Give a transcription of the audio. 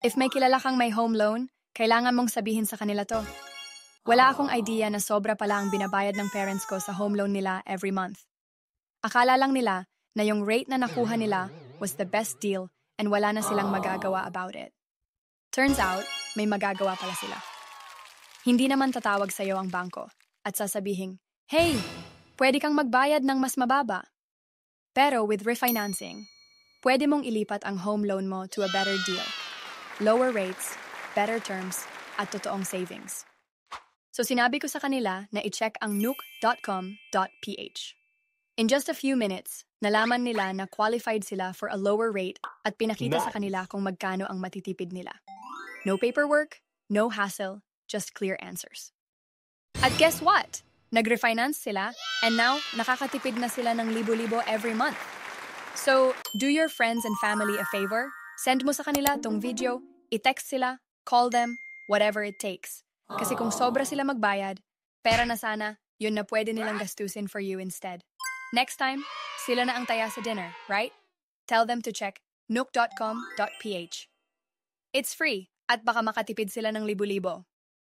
If may kilala kang may home loan, kailangan mong sabihin sa kanila to. Wala akong idea na sobra pala ang binabayad ng parents ko sa home loan nila every month. Akala lang nila na yung rate na nakuha nila was the best deal and wala na silang magagawa about it. Turns out, may magagawa pala sila. Hindi naman tatawag sa'yo ang bangko at sasabihin, "Hey, pwede kang magbayad ng mas mababa." Pero with refinancing, pwede mong ilipat ang home loan mo to a better deal. Lower rates, better terms, at totoong savings. So sinabi ko sa kanila na i-check ang nook.com.ph. In just a few minutes, nalaman nila na qualified sila for a lower rate at pinakita sa kanila kung magkano ang matitipid nila. No paperwork, no hassle, just clear answers. At guess what? Nag-refinance sila and now nakakatipid na sila ng libo-libo every month. So, do your friends and family a favor. Send mo sa kanila tong video, i-text sila, call them, whatever it takes. Kasi kung sobra sila magbayad, pera na sana, yun na pwede nilang gastusin for you instead. Next time, sila na ang taya sa dinner, right? Tell them to check nook.com.ph. It's free at baka makatipid sila ng libo-libo.